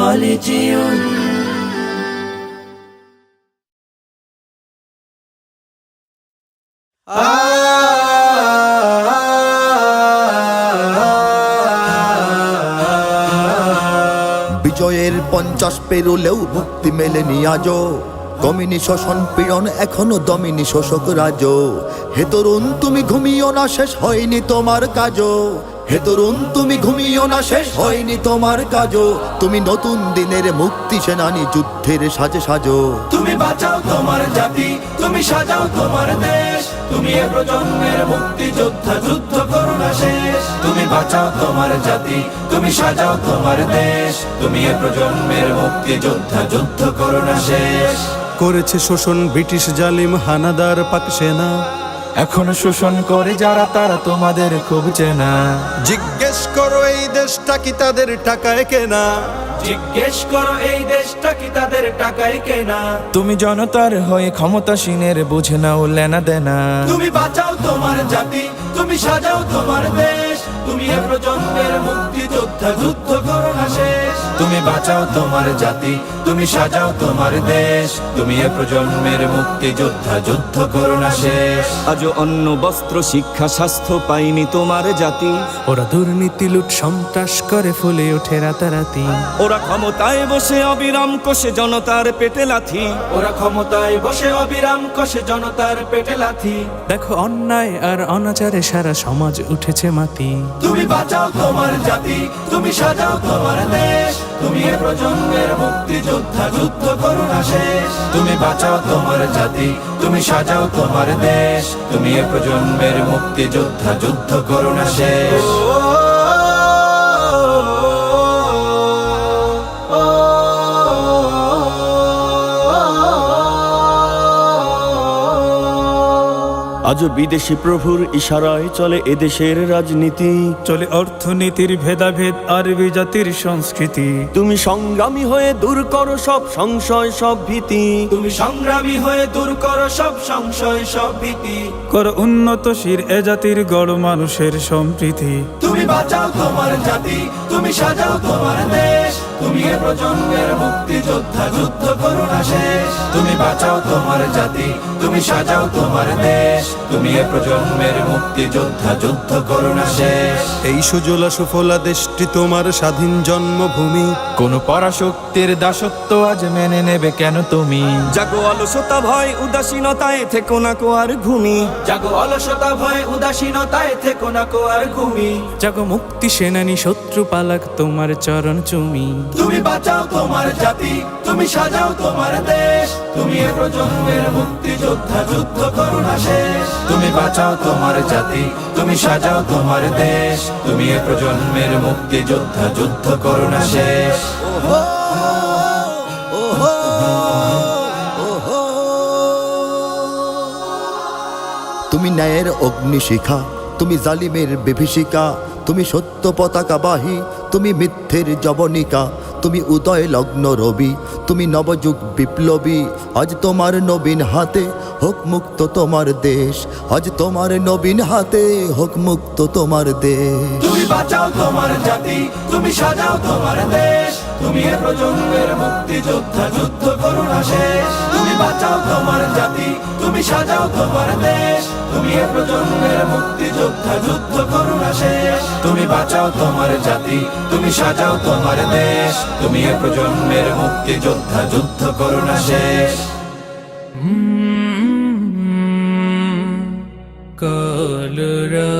خالدون বিজয়ের 50 পেরোলেও মুক্তি মেলেনি আজও, দমিনী শোষণ পীড়ন এখনো দমিনী শোষক রাজ। হে তরুণ তুমি ঘুমিও না, শেষ হয়নি তোমার কাজও। হে তরুণ তুমি ঘুমিও না, শেষ হয়নি তোমার কাজও। তুমি নতুন দিনের মুক্তি সেনানী, যুদ্ধের সাজে সাজো। তুমি বাঁচাও তোমার জাতি, তুমি সাজাও তোমার দেশ। তুমি এ প্রজন্মের মুক্তি যোদ্ধা, যুদ্ধ করো না শেষ। তুমি বাঁচাও তোমার জাতি, তুমি সাজাও তোমার দেশ। তুমি এ প্রজন্মের মুক্তি যোদ্ধা, যুদ্ধ করো না শেষ। করেছে শোষণ ব্রিটিশ জালিম হানাদার পাক সেনা, এখনো শোষণ করে যারা তারা তোমাদের খুব চেনা। জিজ্ঞেস করো এই দেশটা কি তাদের টাকায় কেনা। জিজ্ঞেস করো এই দেশটা কি তাদের টাকায় কেনা। তুমি জনতার হয়ে ক্ষমতাসীনের বুঝে নাও লেনা দেনা। তুমি বাঁচাও তোমার জাতি, তুমি সাজাও তোমার দেশ। তুমি এ প্রজন্মের মুক্তি যোদ্ধা, যুদ্ধ করো না শেষ। তুমি বাঁচাও তোমার জাতি, তুমি সাজাও তোমার দেশ। তুমি এ প্রজন্মের মুক্তি যোদ্ধা, যুদ্ধ করো না শেষ। আজও অন্ন বস্ত্র শিক্ষা স্বাস্থ্য পাইনি তোমার জাতি। ওরা দুর্নীতি লুট সন্ত্রাস করে ফুলে ওঠে রাতারাতি। ওরা ক্ষমতায় বসে অবিরাম কষে জনতার পেটে লাথি। ওরা ক্ষমতায় বসে অবিরাম কষে জনতার পেটে লাথি। দেখো অন্যায় আর অনাচারে সারা সমাজ উঠেছে মাতি। তুমি বাঁচাও তোমার জাতি, তুমি সাজাও তোমার দেশ। তুমি এ প্রজন্মের মুক্তি যোদ্ধা, যুদ্ধ করো না শেষ। তুমি বাঁচাও তোমার জাতি, তুমি সাজাও তোমার দেশ। তুমি এ প্রজন্মের মুক্তি যোদ্ধা, যুদ্ধ করো না শেষ। আজও বিদেশি প্রভুর ইশারায় চলে এদেশের রাজনীতি। চলে অর্থনীতির ভেদাভেদ আরবি জাতির সংস্কৃতি। তুমি সংগ্রামী হয়ে দূর করো সব সংশয় সব ভীতি। তুমি সংগ্রামী হয়ে দূর করো সব সংশয় সব ভীতি। করো উন্নতশীল এ জাতির গড় মানুষের সম্প্রীতি। তুমি বাঁচাও তোমার জাতি, তুমি সাজাও তোমার দেশ। তুমি এ প্রজন্মের মুক্তি যোদ্ধা, যুদ্ধ করো না শেষ। তুমি বাঁচাও তোমার জাতি, তুমি সাজাও তোমার দেশ। তুমি এ প্রজন্মের মুক্তি যোদ্ধা, যুদ্ধ করো না শেষ। এই সুজলা সুফলা দেশটি তোমার স্বাধীন জন্মভূমি। কোন পরাশক্তির দাসত্ব আজ মেনে নেবে কেন তুমি? জাগো অলসতা ভয় উদাসীনতায় থেকো না কো আর ঘুমি। জাগো অলসতা ভয় উদাসীনতায় থেকো না কো আর ঘুমি। জাগো মুক্তি সেনানী শত্রু পালাক তোমার চরণ চুমি। তুমি বাঁচাও তোমার জাতি, তুমি সাজাও তোমার দেশ। তুমি এ প্রজন্মের মুক্তি যোদ্ধা, যুদ্ধ করো না শেষ। তুমি বাঁচাও তোমার জাতি, তুমি সাজাও তোমার দেশ। তুমি এ প্রজন্মের মুক্তি যোদ্ধা, যুদ্ধ করো না শেষ। তুমি ন্যায়ের অগ্নিশিখা, তুমি জালিমের বিভীষিকা। তুমি সত্য পতাকাবাহী, তুমি মিথ্যের জবনিকা। তুমি উদয় লগ্ন রবি, তুমি নবযুগ বিপ্লবী। আজ তোমার নবীন হাতে হোক মুক্ত তোমার দেশ। আজ তোমার নবীন হাতে হোক মুক্ত তোমার দেশ। তুমি বাঁচাও তোমার জাতি, তুমি সাজাও তোমার দেশ। তুমি এ প্রজন্মের মুক্তি যোদ্ধা, যুদ্ধ করো না শেষ। তুমি বাঁচাও তোমার জাতি, তুমি সাজাও তোমার দেশ। তুমি এ প্রজন্মের মুক্তি যোদ্ধা, যুদ্ধ করো না শেষ। তুমি বাঁচাও তোমার জাতি, তুমি সাজাও তোমার দেশ। তুমি এ প্রজন্মের মুক্তি যোদ্ধা, যুদ্ধ করো না শেষ। কলরা